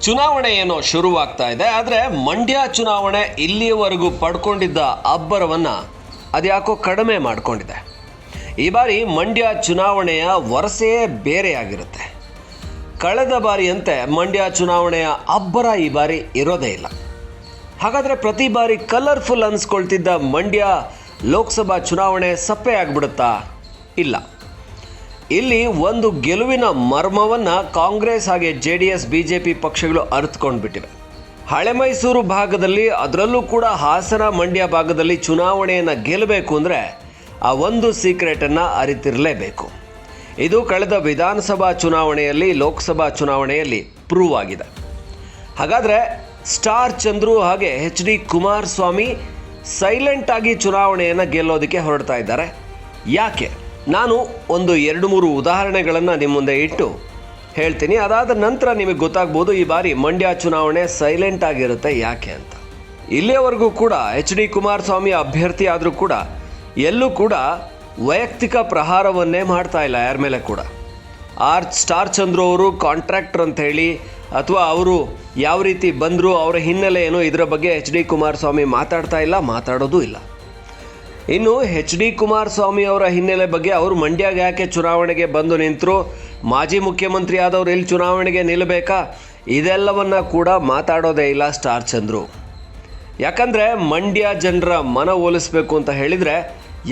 ಚುನಾವಣೆ ಏನೋ ಶುರುವಾಗ್ತಾ ಇದೆ. ಆದರೆ ಮಂಡ್ಯ ಚುನಾವಣೆ ಇಲ್ಲಿಯವರೆಗೂ ಪಡ್ಕೊಂಡಿದ್ದ ಅಬ್ಬರವನ್ನು ಅದ್ಯಾಕೋ ಕಡಿಮೆ ಮಾಡಿಕೊಂಡಿದೆ. ಈ ಬಾರಿ ಮಂಡ್ಯ ಚುನಾವಣೆಯ ವರಸೆಯೇ ಬೇರೆಯಾಗಿರುತ್ತೆ. ಕಳೆದ ಬಾರಿಯಂತೆ ಮಂಡ್ಯ ಚುನಾವಣೆಯ ಅಬ್ಬರ ಈ ಬಾರಿ ಇರೋದೇ ಇಲ್ಲ. ಹಾಗಾದರೆ ಪ್ರತಿ ಬಾರಿ ಕಲರ್ಫುಲ್ ಅನ್ಸ್ಕೊಳ್ತಿದ್ದ ಮಂಡ್ಯ ಲೋಕಸಭಾ ಚುನಾವಣೆ ಸಪ್ಪೆ ಆಗಿಬಿಡುತ್ತಾ? ಇಲ್ಲ. ಇಲ್ಲಿ ಒಂದು ಗೆಲುವಿನ ಮರ್ಮವನ್ನು ಕಾಂಗ್ರೆಸ್ ಹಾಗೆ JDS BJP ಪಕ್ಷಗಳು ಅರಿತುಕೊಂಡು ಬಿಟ್ಟಿವೆ. ಹಳೆ ಮೈಸೂರು ಭಾಗದಲ್ಲಿ, ಅದರಲ್ಲೂ ಕೂಡ ಹಾಸನ ಮಂಡ್ಯ ಭಾಗದಲ್ಲಿ ಚುನಾವಣೆಯನ್ನು ಗೆಲ್ಲಬೇಕು ಅಂದರೆ ಆ ಒಂದು ಸೀಕ್ರೆಟನ್ನು ಅರಿತಿರಲೇಬೇಕು. ಇದು ಕಳೆದ ವಿಧಾನಸಭಾ ಚುನಾವಣೆಯಲ್ಲಿ, ಲೋಕಸಭಾ ಚುನಾವಣೆಯಲ್ಲಿ ಪ್ರೂವ್ ಆಗಿದೆ. ಹಾಗಾದರೆ ಸ್ಟಾರ್ ಚಂದ್ರು ಹಾಗೆ HD ಕುಮಾರಸ್ವಾಮಿ ಸೈಲೆಂಟ್ ಆಗಿ ಚುನಾವಣೆಯನ್ನು ಗೆಲ್ಲೋದಕ್ಕೆ ಹೊರಡ್ತಾ ಇದ್ದಾರೆ. ಯಾಕೆ? ನಾನು ಒಂದು 2-3 ಉದಾಹರಣೆಗಳನ್ನು ನಿಮ್ಮ ಮುಂದೆ ಇಟ್ಟು ಹೇಳ್ತೀನಿ. ಅದಾದ ನಂತರ ನಿಮಗೆ ಗೊತ್ತಾಗ್ಬೋದು ಈ ಬಾರಿ ಮಂಡ್ಯ ಚುನಾವಣೆ ಸೈಲೆಂಟ್ ಆಗಿರುತ್ತೆ ಯಾಕೆ ಅಂತ. ಇಲ್ಲಿಯವರೆಗೂ ಕೂಡ HD ಕುಮಾರಸ್ವಾಮಿ ಅಭ್ಯರ್ಥಿ ಆದರೂ ಕೂಡ ಎಲ್ಲೂ ಕೂಡ ವೈಯಕ್ತಿಕ ಪ್ರಹಾರವನ್ನೇ ಮಾಡ್ತಾ ಇಲ್ಲ ಯಾರ ಮೇಲೆ ಕೂಡ. ಸ್ಟಾರ್ ಚಂದ್ರು ಅವರು ಕಾಂಟ್ರಾಕ್ಟರ್ ಅಂತ ಹೇಳಿ ಅಥವಾ ಅವರು ಯಾವ ರೀತಿ ಬಂದರು, ಅವರ ಹಿನ್ನೆಲೆ ಏನು, ಇದರ ಬಗ್ಗೆ HD ಕುಮಾರಸ್ವಾಮಿ ಮಾತಾಡ್ತಾ ಇಲ್ಲ, ಮಾತಾಡೋದು ಇಲ್ಲ. ಇನ್ನು HD ಕುಮಾರಸ್ವಾಮಿ ಅವರ ಹಿನ್ನೆಲೆ ಬಗ್ಗೆ, ಅವರು ಮಂಡ್ಯಗೆ ಯಾಕೆ ಚುನಾವಣೆಗೆ ಬಂದು ನಿಂತರು, ಮಾಜಿ ಮುಖ್ಯಮಂತ್ರಿ ಆದವರು ಇಲ್ಲಿ ಚುನಾವಣೆಗೆ ನಿಲ್ಲಬೇಕಾ, ಇದೆಲ್ಲವನ್ನ ಕೂಡ ಮಾತಾಡೋದೇ ಇಲ್ಲ ಸ್ಟಾರ್ ಚಂದ್ರು. ಯಾಕಂದರೆ ಮಂಡ್ಯ ಜನರ ಮನ ಒಲಿಸಬೇಕು ಅಂತ ಹೇಳಿದರೆ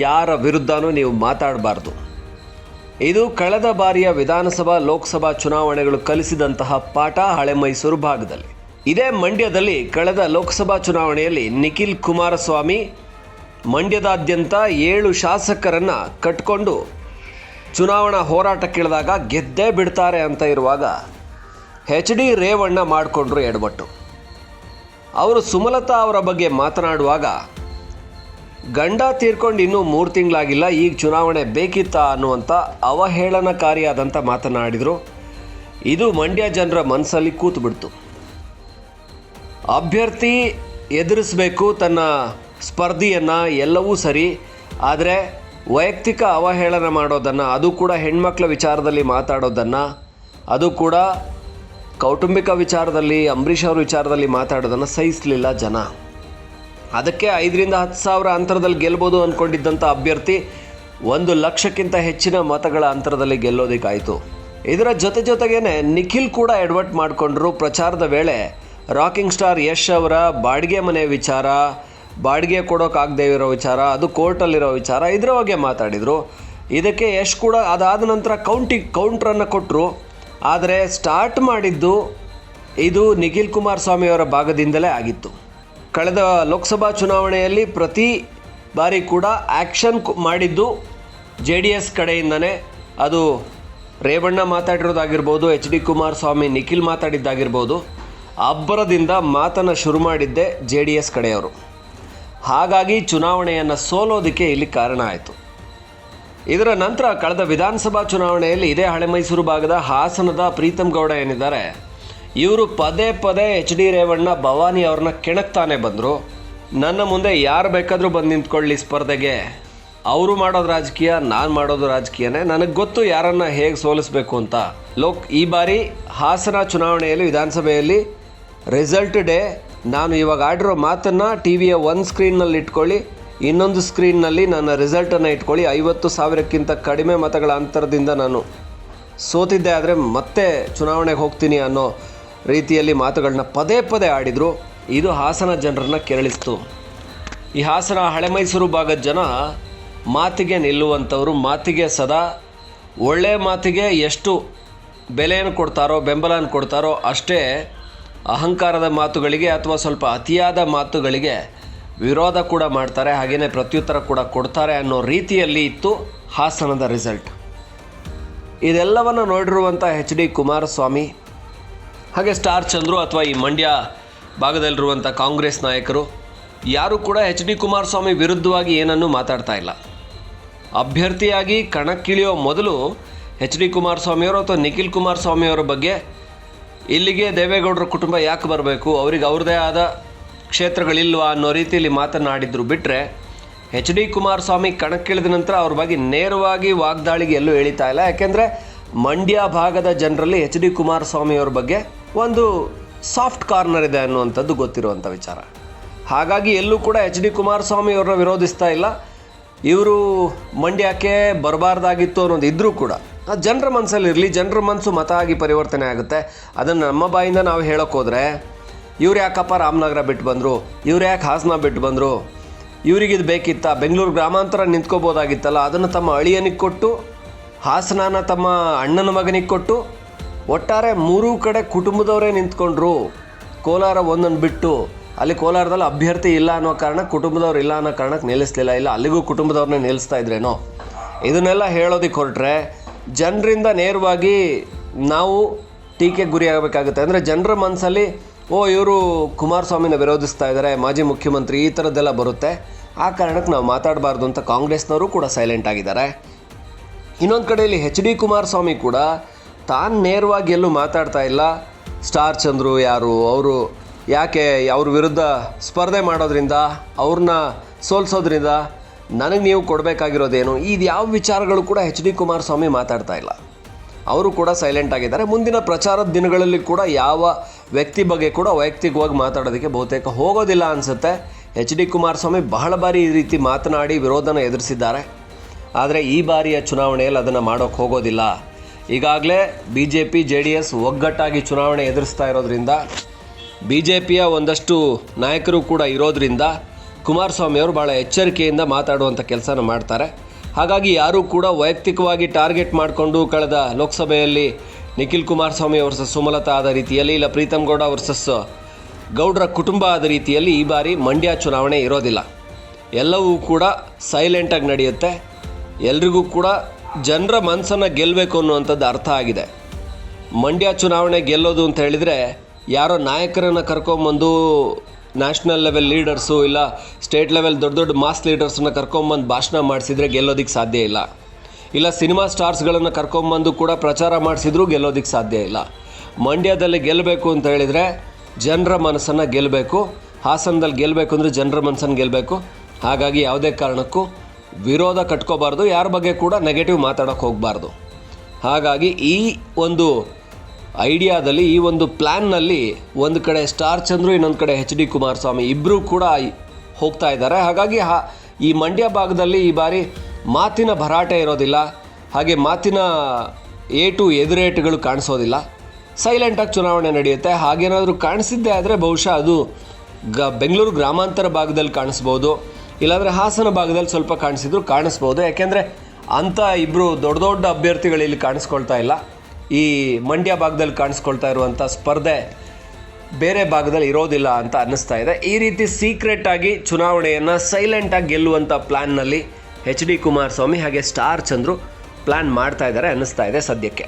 ಯಾರ ವಿರುದ್ಧನೂ ನೀವು ಮಾತಾಡಬಾರ್ದು. ಇದು ಕಳೆದ ಬಾರಿಯ ವಿಧಾನಸಭಾ ಲೋಕಸಭಾ ಚುನಾವಣೆಗಳು ಕಲಿಸಿದಂತಹ ಪಾಠ ಹಳೆ ಮೈಸೂರು ಭಾಗದಲ್ಲಿ. ಇದೇ ಮಂಡ್ಯದಲ್ಲಿ ಕಳೆದ ಲೋಕಸಭಾ ಚುನಾವಣೆಯಲ್ಲಿ ನಿಖಿಲ್ ಕುಮಾರಸ್ವಾಮಿ ಮಂಡ್ಯದಾದ್ಯಂತ 7 ಶಾಸಕರನ್ನು ಕಟ್ಕೊಂಡು ಚುನಾವಣಾ ಹೋರಾಟಕ್ಕಿಳಿದಾಗ ಗೆದ್ದೇ ಬಿಡ್ತಾರೆ ಅಂತ ಇರುವಾಗ HD ರೇವಣ್ಣ ಮಾಡಿಕೊಂಡ್ರು ಎಡವಟ್ಟು. ಅವರು ಸುಮಲತಾ ಅವರ ಬಗ್ಗೆ ಮಾತನಾಡುವಾಗ ಗಂಡ ತೀರ್ಕೊಂಡು ಇನ್ನೂ 3 ತಿಂಗಳಾಗಿಲ್ಲ, ಈಗ ಚುನಾವಣೆ ಬೇಕಿತ್ತಾ ಅನ್ನುವಂಥ ಅವಹೇಳನಕಾರಿಯಾದಂಥ ಮಾತನಾಡಿದರು. ಇದು ಮಂಡ್ಯ ಜನರ ಮನಸ್ಸಲ್ಲಿ ಕೂತು ಬಿಡ್ತು. ಅಭ್ಯರ್ಥಿ ಎದುರಿಸಬೇಕು ತನ್ನ ಸ್ಪರ್ಧಿಯನ್ನು, ಎಲ್ಲವೂ ಸರಿ. ಆದರೆ ವೈಯಕ್ತಿಕ ಅವಹೇಳನ ಮಾಡೋದನ್ನು, ಅದು ಕೂಡ ಹೆಣ್ಮಕ್ಳ ವಿಚಾರದಲ್ಲಿ ಮಾತಾಡೋದನ್ನು, ಅದು ಕೂಡ ಕೌಟುಂಬಿಕ ವಿಚಾರದಲ್ಲಿ, ಅಂಬರೀಷ್ ಅವ್ರ ವಿಚಾರದಲ್ಲಿ ಮಾತಾಡೋದನ್ನು ಸಹಿಸಲಿಲ್ಲ ಜನ. ಅದಕ್ಕೆ 5ರಿಂದ 10 ಸಾವಿರ ಅಂತರದಲ್ಲಿ ಗೆಲ್ಬೋದು ಅಂದ್ಕೊಂಡಿದ್ದಂಥ ಅಭ್ಯರ್ಥಿ 1 ಲಕ್ಷಕ್ಕಿಂತ ಹೆಚ್ಚಿನ ಮತಗಳ ಅಂತರದಲ್ಲಿ ಗೆಲ್ಲೋದಕ್ಕಾಯಿತು. ಇದರ ಜೊತೆಗೇನೆ ನಿಖಿಲ್ ಕೂಡ ಎಡವಟ್ಟು ಮಾಡಿಕೊಂಡ್ರು. ಪ್ರಚಾರದ ವೇಳೆ ರಾಕಿಂಗ್ ಸ್ಟಾರ್ ಯಶ್ ಅವರ ಬಾಡಿಗೆ ಮನೆ ವಿಚಾರ, ಬಾಡಿಗೆ ಕೊಡೋಕ್ಕಾಗದೇ ಇರೋ ವಿಚಾರ, ಅದು ಕೋರ್ಟಲ್ಲಿರೋ ವಿಚಾರ, ಇದರ ಬಗ್ಗೆ ಮಾತಾಡಿದರು. ಇದಕ್ಕೆ ಯಶ್ ಕೂಡ ಅದಾದ ನಂತರ ಕೌಂಟ್ರನ್ನು ಕೊಟ್ಟರು. ಆದರೆ ಸ್ಟಾರ್ಟ್ ಮಾಡಿದ್ದು ಇದು ನಿಖಿಲ್ ಕುಮಾರಸ್ವಾಮಿ ಅವರ ಭಾಗದಿಂದಲೇ ಆಗಿತ್ತು. ಕಳೆದ ಲೋಕಸಭಾ ಚುನಾವಣೆಯಲ್ಲಿ ಪ್ರತಿ ಬಾರಿ ಕೂಡ ಆ್ಯಕ್ಷನ್ ಮಾಡಿದ್ದು JDS ಕಡೆಯಿಂದನೇ. ಅದು ರೇವಣ್ಣ ಮಾತಾಡಿರೋದಾಗಿರ್ಬೋದು, HD ಕುಮಾರಸ್ವಾಮಿ ನಿಖಿಲ್ ಮಾತಾಡಿದ್ದಾಗಿರ್ಬೋದು. ಅಬ್ಬರದಿಂದ ಮಾತನ್ನು ಶುರು ಮಾಡಿದ್ದೆ JDS ಕಡೆಯವರು. ಹಾಗಾಗಿ ಚುನಾವಣೆಯನ್ನು ಸೋಲೋದಕ್ಕೆ ಇಲ್ಲಿ ಕಾರಣ ಆಯಿತು. ಇದರ ನಂತರ ಕಳೆದ ವಿಧಾನಸಭಾ ಚುನಾವಣೆಯಲ್ಲಿ ಇದೇ ಹಳೆ ಮೈಸೂರು ಭಾಗದ ಹಾಸನದ ಪ್ರೀತಮ್ ಗೌಡ ಏನಿದ್ದಾರೆ, ಇವರು ಪದೇ HD ರೇವಣ್ಣ ಭವಾನಿ ಅವ್ರನ್ನ ಕೆಣಕ್ತಾನೆ ಬಂದರು. ನನ್ನ ಮುಂದೆ ಯಾರು ಬೇಕಾದರೂ ಬಂದು ನಿಂತ್ಕೊಳ್ಳಿ ಸ್ಪರ್ಧೆಗೆ, ಅವರು ಮಾಡೋದು ರಾಜಕೀಯ, ನಾನು ಮಾಡೋದು ರಾಜಕೀಯನೇ, ನನಗೆ ಗೊತ್ತು ಯಾರನ್ನು ಹೇಗೆ ಸೋಲಿಸಬೇಕು ಅಂತ. ಈ ಬಾರಿ ಹಾಸನ ಚುನಾವಣೆಯಲ್ಲಿ ವಿಧಾನಸಭೆಯಲ್ಲಿ ರಿಸಲ್ಟ್ ಡೇ, ನಾನು ಇವಾಗ ಆಡಿರೋ ಮಾತನ್ನು TVಯ ಒಂದು ಸ್ಕ್ರೀನ್ನಲ್ಲಿ ಇಟ್ಕೊಳ್ಳಿ, ಇನ್ನೊಂದು ಸ್ಕ್ರೀನ್ನಲ್ಲಿ ನನ್ನ ರಿಸಲ್ಟನ್ನು ಇಟ್ಕೊಳ್ಳಿ. 50,000ಕ್ಕಿಂತ ಕಡಿಮೆ ಮತಗಳ ಅಂತರದಿಂದ ನಾನು ಸೋತಿದ್ದೆ, ಆದರೆ ಮತ್ತೆ ಚುನಾವಣೆಗೆ ಹೋಗ್ತೀನಿ ಅನ್ನೋ ರೀತಿಯಲ್ಲಿ ಮಾತುಗಳನ್ನ ಪದೇ ಆಡಿದರು. ಇದು ಹಾಸನ ಜನರನ್ನು ಕೆರಳಿಸ್ತು. ಈ ಹಾಸನ ಹಳೆ ಮೈಸೂರು ಭಾಗದ ಜನ ಮಾತಿಗೆ ನಿಲ್ಲುವಂಥವ್ರು, ಮಾತಿಗೆ ಸದಾ ಒಳ್ಳೆಯ ಮಾತಿಗೆ ಎಷ್ಟು ಬೆಲೆಯನ್ನು ಕೊಡ್ತಾರೋ, ಬೆಂಬಲವನ್ನು ಕೊಡ್ತಾರೋ, ಅಷ್ಟೇ ಅಹಂಕಾರದ ಮಾತುಗಳಿಗೆ ಅಥವಾ ಸ್ವಲ್ಪ ಅತಿಯಾದ ಮಾತುಗಳಿಗೆ ವಿರೋಧ ಕೂಡ ಮಾಡ್ತಾರೆ, ಹಾಗೆಯೇ ಪ್ರತ್ಯುತ್ತರ ಕೂಡ ಕೊಡ್ತಾರೆ ಅನ್ನೋ ರೀತಿಯಲ್ಲಿ ಇತ್ತು ಹಾಸನದ ರಿಸಲ್ಟ್. ಇದೆಲ್ಲವನ್ನು ನೋಡಿರುವಂಥ HD ಕುಮಾರಸ್ವಾಮಿ ಹಾಗೆ ಸ್ಟಾರ್ ಚಂದ್ರು ಅಥವಾ ಈ ಮಂಡ್ಯ ಭಾಗದಲ್ಲಿರುವಂಥ ಕಾಂಗ್ರೆಸ್ ನಾಯಕರು ಯಾರೂ ಕೂಡ HD ಕುಮಾರಸ್ವಾಮಿ ವಿರುದ್ಧವಾಗಿ ಏನನ್ನೂ ಮಾತಾಡ್ತಾ ಇಲ್ಲ. ಅಭ್ಯರ್ಥಿಯಾಗಿ ಕಣಕ್ಕಿಳಿಯೋ ಮೊದಲು HD ಕುಮಾರಸ್ವಾಮಿಯವರು ಅಥವಾ ನಿಖಿಲ್ ಕುಮಾರಸ್ವಾಮಿಯವರ ಬಗ್ಗೆ ಇಲ್ಲಿಗೆ ದೇವೇಗೌಡರ ಕುಟುಂಬ ಯಾಕೆ ಬರಬೇಕು, ಅವ್ರಿಗೆ ಅವ್ರದ್ದೇ ಆದ ಕ್ಷೇತ್ರಗಳಿಲ್ವಾ ಅನ್ನೋ ರೀತಿಯಲ್ಲಿ ಮಾತನಾಡಿದ್ರು. ಬಿಟ್ಟರೆ HD ಕುಮಾರಸ್ವಾಮಿ ಕಣಕ್ಕಿಳಿದ ನಂತರ ಅವ್ರ ಬಗ್ಗೆ ನೇರವಾಗಿ ವಾಗ್ದಾಳಿಗೆ ಎಲ್ಲೂ ಎಳಿತಾ ಇಲ್ಲ. ಯಾಕೆಂದರೆ ಮಂಡ್ಯ ಭಾಗದ ಜನರಲ್ಲಿ HD ಕುಮಾರಸ್ವಾಮಿ ಅವ್ರ ಬಗ್ಗೆ ಒಂದು ಸಾಫ್ಟ್ ಕಾರ್ನರ್ ಇದೆ ಅನ್ನುವಂಥದ್ದು ಗೊತ್ತಿರುವಂಥ ವಿಚಾರ. ಹಾಗಾಗಿ ಎಲ್ಲೂ ಕೂಡ ಎಚ್ ಡಿ ಕುಮಾರಸ್ವಾಮಿ ಅವ್ರನ್ನ ವಿರೋಧಿಸ್ತಾ ಇಲ್ಲ. ಇವರು ಮಂಡ್ಯಕ್ಕೆ ಬರಬಾರ್ದಾಗಿತ್ತು ಅನ್ನೋದು ಇದ್ದರೂ ಕೂಡ ಅದು ಜನರ ಮನಸ್ಸಲ್ಲಿ ಇರಲಿ, ಜನರ ಮನಸ್ಸು ಮತ ಆಗಿ ಪರಿವರ್ತನೆ ಆಗುತ್ತೆ. ಅದನ್ನು ನಮ್ಮ ಬಾಯಿಂದ ನಾವು ಹೇಳೋಕ್ಕೋದ್ರೆ ಇವ್ರು ಯಾಕಪ್ಪ ರಾಮನಗರ ಬಿಟ್ಟು ಬಂದರು, ಇವ್ರು ಯಾಕೆ ಹಾಸನ ಬಿಟ್ಟು ಬಂದರು, ಇವರಿಗಿದು ಬೇಕಿತ್ತ, ಬೆಂಗಳೂರು ಗ್ರಾಮಾಂತರ ನಿಂತ್ಕೋಬೋದಾಗಿತ್ತಲ್ಲ, ಅದನ್ನು ತಮ್ಮ ಅಳಿಯನಿಗೆ ಕೊಟ್ಟು, ಹಾಸನಾನ ತಮ್ಮ ಅಣ್ಣನ ಮಗನಿಗೆ ಕೊಟ್ಟು, ಒಟ್ಟಾರೆ ಮೂರೂ ಕಡೆ ಕುಟುಂಬದವರೇ ನಿಂತ್ಕೊಂಡ್ರು. ಕೋಲಾರ ಒಂದನ್ನು ಬಿಟ್ಟು, ಅಲ್ಲಿ ಕೋಲಾರದಲ್ಲಿ ಅಭ್ಯರ್ಥಿ ಇಲ್ಲ ಅನ್ನೋ ಕಾರಣಕ್ಕೆ, ಕುಟುಂಬದವ್ರು ಇಲ್ಲ ಅನ್ನೋ ಕಾರಣಕ್ಕೆ ನಿಲ್ಲಿಸ್ಲಿಲ್ಲ. ಇಲ್ಲ ಅಲ್ಲಿಗೂ ಕುಟುಂಬದವ್ರನ್ನೇ ನಿಲ್ಲಿಸ್ತಾ ಇದ್ರೇನೋ. ಇದನ್ನೆಲ್ಲ ಹೇಳೋದಕ್ಕೆ ಹೊರಟ್ರೆ ಜನರಿಂದ ನೇರವಾಗಿ ನಾವು ಟೀಕೆಗೆ ಗುರಿಯಾಗಬೇಕಾಗುತ್ತೆ. ಅಂದರೆ ಜನರ ಮನಸ್ಸಲ್ಲಿ ಇವರು ಕುಮಾರಸ್ವಾಮಿನ ವಿರೋಧಿಸ್ತಾ ಇದ್ದಾರೆ, ಮಾಜಿ ಮುಖ್ಯಮಂತ್ರಿ, ಈ ಥರದ್ದೆಲ್ಲ ಬರುತ್ತೆ. ಆ ಕಾರಣಕ್ಕೆ ನಾವು ಮಾತಾಡಬಾರ್ದು ಅಂತ ಕಾಂಗ್ರೆಸ್ನವರು ಕೂಡ ಸೈಲೆಂಟ್ ಆಗಿದ್ದಾರೆ. ಇನ್ನೊಂದು ಕಡೆಯಲ್ಲಿ ಎಚ್ ಡಿ ಕುಮಾರಸ್ವಾಮಿ ಕೂಡ ತಾನು ನೇರವಾಗಿ ಎಲ್ಲೂ ಮಾತಾಡ್ತಾ ಇಲ್ಲ. ಸ್ಟಾರ್ ಚಂದ್ರು ಯಾರು, ಅವರು ಯಾಕೆ ಅವ್ರ ವಿರುದ್ಧ ಸ್ಪರ್ಧೆ ಮಾಡೋದ್ರಿಂದ, ಅವ್ರನ್ನ ಸೋಲಿಸೋದ್ರಿಂದ ನನಗೆ ನೀವು ಕೊಡಬೇಕಾಗಿರೋದೇನು, ಇದು ಯಾವ ವಿಚಾರಗಳು ಕೂಡ ಎಚ್ ಡಿ ಕುಮಾರಸ್ವಾಮಿ ಮಾತಾಡ್ತಾ ಇಲ್ಲ. ಅವರು ಕೂಡ ಸೈಲೆಂಟ್ ಆಗಿದ್ದಾರೆ. ಮುಂದಿನ ಪ್ರಚಾರದ ದಿನಗಳಲ್ಲಿ ಕೂಡ ಯಾವ ವ್ಯಕ್ತಿ ಬಗ್ಗೆ ಕೂಡ ವೈಯಕ್ತಿಕವಾಗಿ ಮಾತಾಡೋದಕ್ಕೆ ಬಹುತೇಕ ಹೋಗೋದಿಲ್ಲ ಅನಿಸುತ್ತೆ. ಎಚ್ ಡಿ ಕುಮಾರಸ್ವಾಮಿ ಬಹಳ ಬಾರಿ ಈ ರೀತಿ ಮಾತನಾಡಿ ವಿರೋಧನ ಎದುರಿಸಿದ್ದಾರೆ. ಆದರೆ ಈ ಬಾರಿಯ ಚುನಾವಣೆಯಲ್ಲಿ ಅದನ್ನು ಮಾಡೋಕ್ಕೆ ಹೋಗೋದಿಲ್ಲ. ಈಗಾಗಲೇ BJP JDS ಒಗ್ಗಟ್ಟಾಗಿ ಚುನಾವಣೆ ಎದುರಿಸ್ತಾ ಇರೋದ್ರಿಂದ, BJPಯ ಒಂದಷ್ಟು ನಾಯಕರು ಕೂಡ ಇರೋದ್ರಿಂದ ಕುಮಾರಸ್ವಾಮಿ ಅವರು ಭಾಳ ಎಚ್ಚರಿಕೆಯಿಂದ ಮಾತಾಡುವಂಥ ಕೆಲಸನ ಮಾಡ್ತಾರೆ. ಹಾಗಾಗಿ ಯಾರೂ ಕೂಡ ವೈಯಕ್ತಿಕವಾಗಿ ಟಾರ್ಗೆಟ್ ಮಾಡಿಕೊಂಡು ಕಳೆದ ಲೋಕಸಭೆಯಲ್ಲಿ ನಿಖಿಲ್ ಕುಮಾರಸ್ವಾಮಿ ವರ್ಸಸ್ ಸುಮಲತಾ ಆದ ರೀತಿಯಲ್ಲಿ, ಇಲ್ಲ ಪ್ರೀತಮ್ ಗೌಡ ವರ್ಸಸ್ ಗೌಡ್ರ ಕುಟುಂಬ ಆದ ರೀತಿಯಲ್ಲಿ ಈ ಬಾರಿ ಮಂಡ್ಯ ಚುನಾವಣೆ ಇರೋದಿಲ್ಲ. ಎಲ್ಲವೂ ಕೂಡ ಸೈಲೆಂಟಾಗಿ ನಡೆಯುತ್ತೆ. ಎಲ್ರಿಗೂ ಕೂಡ ಜನರ ಮನಸ್ಸನ್ನು ಗೆಲ್ಲಬೇಕು ಅನ್ನುವಂಥದ್ದು ಅರ್ಥ ಆಗಿದೆ. ಮಂಡ್ಯ ಚುನಾವಣೆ ಗೆಲ್ಲೋದು ಅಂತ ಹೇಳಿದರೆ ಯಾರೋ ನಾಯಕರನ್ನು ಕರ್ಕೊಂಬಂದು ನ್ಯಾಷನಲ್ ಲೆವೆಲ್ ಲೀಡರ್ಸು ಇಲ್ಲ ಸ್ಟೇಟ್ ಲೆವೆಲ್ ದೊಡ್ಡ ದೊಡ್ಡ ಮಾಸ್ ಲೀಡರ್ಸನ್ನು ಕರ್ಕೊಂಬಂದು ಭಾಷಣ ಮಾಡಿಸಿದರೆ ಗೆಲ್ಲೋದಕ್ಕೆ ಸಾಧ್ಯ ಇಲ್ಲ. ಇಲ್ಲ ಸಿನಿಮಾ ಸ್ಟಾರ್ಸ್ಗಳನ್ನು ಕರ್ಕೊಂಬಂದು ಕೂಡ ಪ್ರಚಾರ ಮಾಡಿಸಿದ್ರೂ ಗೆಲ್ಲೋದಕ್ಕೆ ಸಾಧ್ಯ ಇಲ್ಲ. ಮಂಡ್ಯದಲ್ಲಿ ಗೆಲ್ಲಬೇಕು ಅಂತ ಹೇಳಿದರೆ ಜನರ ಮನಸ್ಸನ್ನು ಗೆಲ್ಲಬೇಕು. ಹಾಸನದಲ್ಲಿ ಗೆಲ್ಲಬೇಕು ಅಂದರೆ ಜನರ ಮನಸ್ಸನ್ನು ಗೆಲ್ಲಬೇಕು. ಹಾಗಾಗಿ ಯಾವುದೇ ಕಾರಣಕ್ಕೂ ವಿರೋಧ ಕಟ್ಕೋಬಾರ್ದು, ಯಾರ ಬಗ್ಗೆ ಕೂಡ ನೆಗೆಟಿವ್ ಮಾತಾಡೋಕ್ಕೆ ಹೋಗಬಾರ್ದು. ಹಾಗಾಗಿ ಈ ಒಂದು ಐಡಿಯಾದಲ್ಲಿ, ಈ ಒಂದು ಪ್ಲ್ಯಾನ್ನಲ್ಲಿ ಒಂದು ಕಡೆ ಸ್ಟಾರ್ ಚಂದ್ರು, ಇನ್ನೊಂದು ಕಡೆ ಎಚ್ ಡಿ ಕುಮಾರಸ್ವಾಮಿ ಇಬ್ಬರೂ ಕೂಡ ಹೋಗ್ತಾ ಇದ್ದಾರೆ. ಹಾಗಾಗಿ ಈ ಮಂಡ್ಯ ಭಾಗದಲ್ಲಿ ಈ ಬಾರಿ ಮಾತಿನ ಭರಾಟೆ ಇರೋದಿಲ್ಲ, ಹಾಗೆ ಮಾತಿನ ಎದುರೇಟುಗಳು ಕಾಣಿಸೋದಿಲ್ಲ. ಸೈಲೆಂಟಾಗಿ ಚುನಾವಣೆ ನಡೆಯುತ್ತೆ. ಹಾಗೇನಾದರೂ ಕಾಣಿಸಿದ್ದೇ ಆದರೆ ಬಹುಶಃ ಅದು ಬೆಂಗಳೂರು ಗ್ರಾಮಾಂತರ ಭಾಗದಲ್ಲಿ ಕಾಣಿಸ್ಬೋದು, ಇಲ್ಲಾಂದರೆ ಹಾಸನ ಭಾಗದಲ್ಲಿ ಸ್ವಲ್ಪ ಕಾಣಿಸ್ಬೋದು. ಯಾಕೆಂದರೆ ಅಂಥ ಇಬ್ಬರು ದೊಡ್ಡ ದೊಡ್ಡ ಅಭ್ಯರ್ಥಿಗಳು ಇಲ್ಲಿ ಕಾಣಿಸ್ಕೊಳ್ತಾ ಇಲ್ಲ. ಈ ಮಂಡ್ಯ ಭಾಗದಲ್ಲಿ ಕಾಣಿಸ್ಕೊಳ್ತಾ ಇರುವಂಥ ಸ್ಪರ್ಧೆ ಬೇರೆ ಭಾಗದಲ್ಲಿ ಇರೋದಿಲ್ಲ ಅಂತ ಅನ್ನಿಸ್ತಾ ಇದೆ. ಈ ರೀತಿ ಸೀಕ್ರೆಟಾಗಿ ಚುನಾವಣೆಯನ್ನು ಸೈಲೆಂಟಾಗಿ ಗೆಲ್ಲುವಂಥ ಪ್ಲ್ಯಾನ್ನಲ್ಲಿ ಎಚ್ ಡಿ ಕುಮಾರಸ್ವಾಮಿ ಹಾಗೆ ಸ್ಟಾರ್ ಚಂದ್ರು ಪ್ಲ್ಯಾನ್ ಮಾಡ್ತಾ ಇದ್ದಾರೆ ಅನ್ನಿಸ್ತಾ ಇದೆ ಸದ್ಯಕ್ಕೆ.